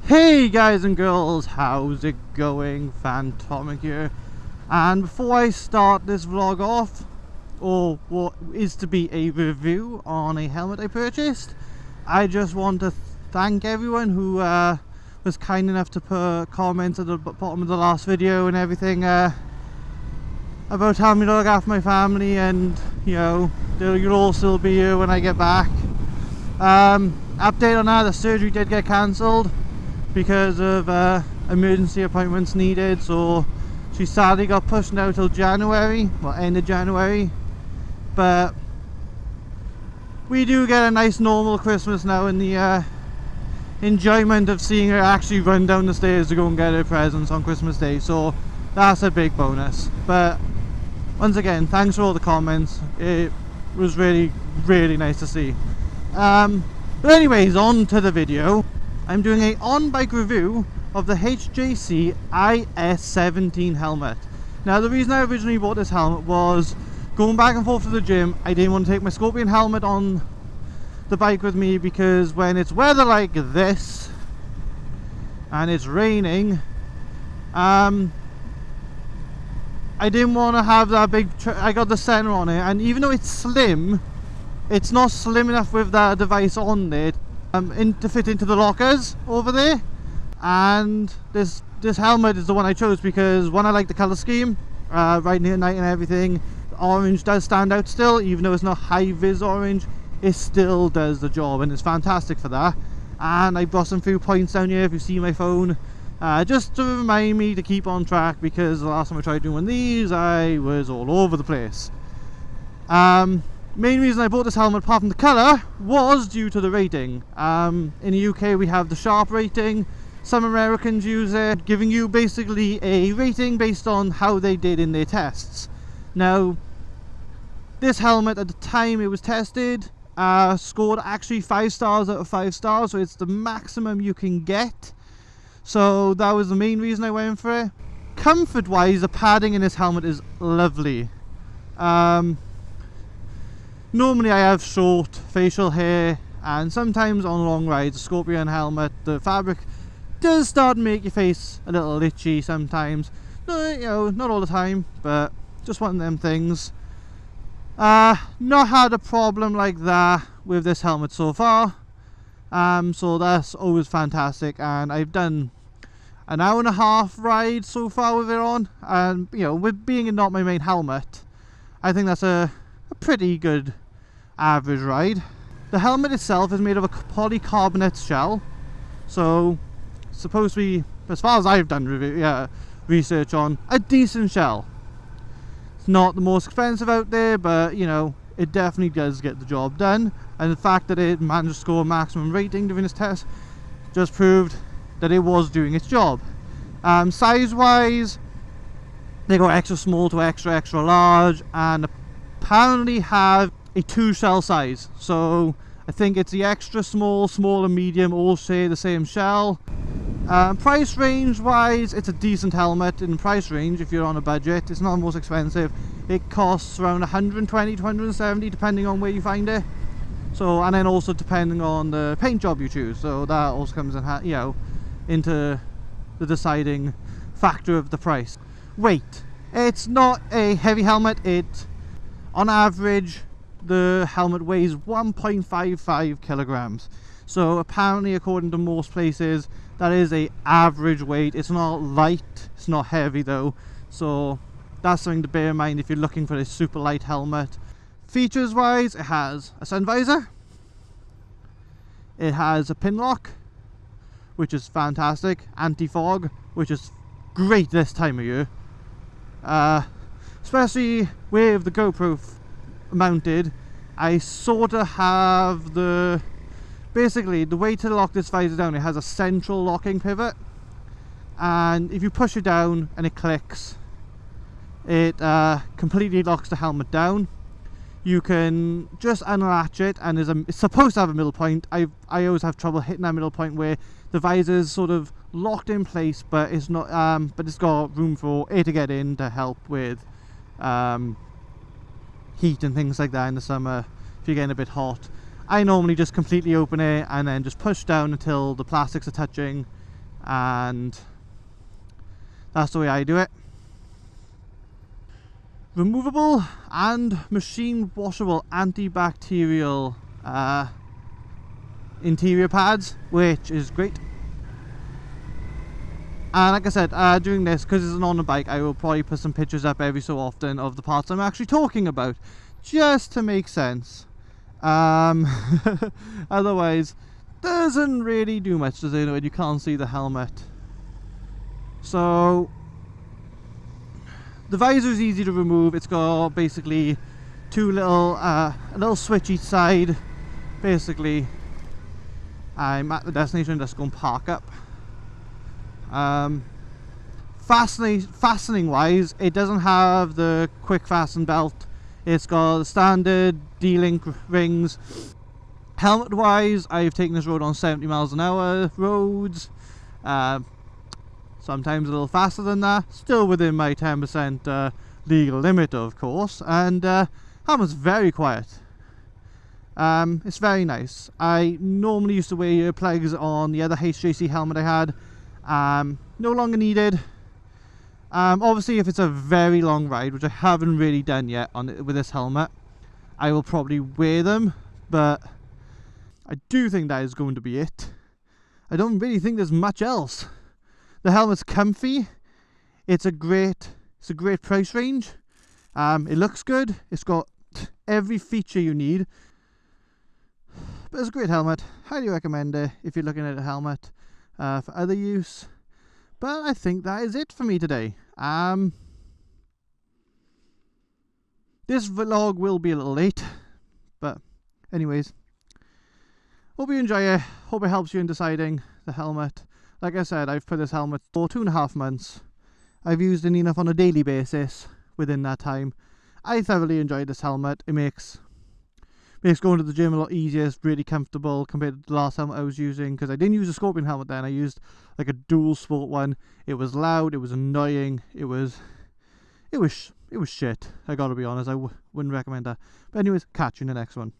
Hey guys and girls, how's it going? Phantomic here. And before I start this vlog off, or what is to be a review on a helmet I purchased, I just want to thank everyone who was kind enough to put comments at the bottom of the last video and everything about how me to look after my family, and you know, you'll all still be here when I get back. Update on that, the surgery did get cancelled because of emergency appointments needed, so she sadly got pushed now till January, well, end of January. But we do get a nice normal Christmas now, in the enjoyment of seeing her actually run down the stairs to go and get her presents on Christmas Day, so that's a big bonus. But once again, thanks for all the comments, it was really nice to see. But anyways, on to the video. I'm doing a on-bike review of the HJC IS17 helmet. Now, the reason I originally bought this helmet was going back and forth to the gym. I didn't want to take my Scorpion helmet on the bike with me because when it's weather like this and it's raining, I didn't want to have that big I got the center on it, and even though it's slim, it's not slim enough with that device on there to fit into the lockers over there. And this helmet is the one I chose because, one, I like the color scheme, right near night and everything. The orange does stand out still, even though it's not high vis orange, it still does the job, and it's fantastic for that. And I brought some few points down here if you see my phone, just to remind me to keep on track, because the last time I tried doing one of these I was all over the place. Main reason I bought this helmet, apart from the colour, was due to the rating. In the UK we have the Sharp rating. Some Americans use it, giving you basically a rating based on how they did in their tests. Now, this helmet at the time it was tested scored actually 5 stars out of 5 stars, so it's the maximum you can get. So that was the main reason I went for it. Comfort wise, the padding in this helmet is lovely. Normally I have short facial hair, and sometimes on long rides, a Scorpion helmet, the fabric does start to make your face a little itchy sometimes. No, you know, not all the time, but just one of them things. Not had a problem like that with this helmet so far, so that's always fantastic. And I've done an hour-and-a-half ride so far with it on, and you know, with being not my main helmet, I think that's a pretty good average ride. The helmet itself is made of a polycarbonate shell, so it's supposed to be, as far as I've done research on, a decent shell. It's not the most expensive out there, but you know, it definitely does get the job done. And the fact that it managed to score maximum rating during this test just proved that it was doing its job. Size wise, they go extra small to extra large, and apparently have a 2 shell size. So I think it's the extra small, and medium all share the same shell. Price range wise, it's a decent helmet in price range if you're on a budget. It's not the most expensive. It costs around 120 to 170 depending on where you find it. So, and then also depending on the paint job you choose. So that also comes in, you know, into the deciding factor of the price. Weight. It's not a heavy helmet. On average, the helmet weighs 1.55 kilograms. So apparently, according to most places, that is a average weight. It's not light, it's not heavy though. So that's something to bear in mind if you're looking for a super light helmet. Features wise, it has a sun visor. It has a pin lock, which is fantastic. Anti-fog, which is great this time of year. Especially with the GoPro mounted, I sort of have basically the way to lock this visor down, it has a central locking pivot, and if you push it down and it clicks, it completely locks the helmet down. You can just unlatch it, and it's supposed to have a middle point. I always have trouble hitting that middle point where the visor is sort of locked in place, but it's not. But it's got room for air to get in to help with heat and things like that in the summer if you're getting a bit hot. I normally just completely open it and then just push down until the plastics are touching, and that's the way I do it. Removable and machine washable antibacterial interior pads, which is great. And like I said, doing this, because it's an on the bike, I will probably put some pictures up every so often of the parts I'm actually talking about, just to make sense. Otherwise, doesn't really do much, does it, when you can't see the helmet. So the visor is easy to remove. It's got basically two little, a little switch each side. Basically, I'm at the destination, just go and park up. Fastening wise, it doesn't have the quick fasten belt. It's got the standard D-link rings. Helmet wise, I've taken this road on 70 miles an hour roads, sometimes a little faster than that, still within my 10% legal limit, of course. And helmet's very quiet. It's very nice. I normally used to wear earplugs on the other HJC helmet I had. No longer needed. Obviously, if it's a very long ride, which I haven't really done yet with this helmet, I will probably wear them, but I do think that is going to be it. I don't really think there's much else. The helmet's comfy. It's a great price range. It looks good. It's got every feature you need. But it's a great helmet. Highly recommend it if you're looking at a helmet for other use. But I think that is it for me today. This vlog will be a little late, but anyways, hope you enjoy it. Hope it helps you in deciding the helmet. Like I said, I've put this helmet for 2.5 months. I've used it enough on a daily basis within that time. I thoroughly enjoyed this helmet. It makes going to the gym a lot easier. It's really comfortable compared to the last helmet I was using, because I didn't use a Scorpion helmet then. I used like a dual sport one. It was loud, it was annoying, it was shit. I gotta be honest, I wouldn't recommend that. But anyways, catch you in the next one.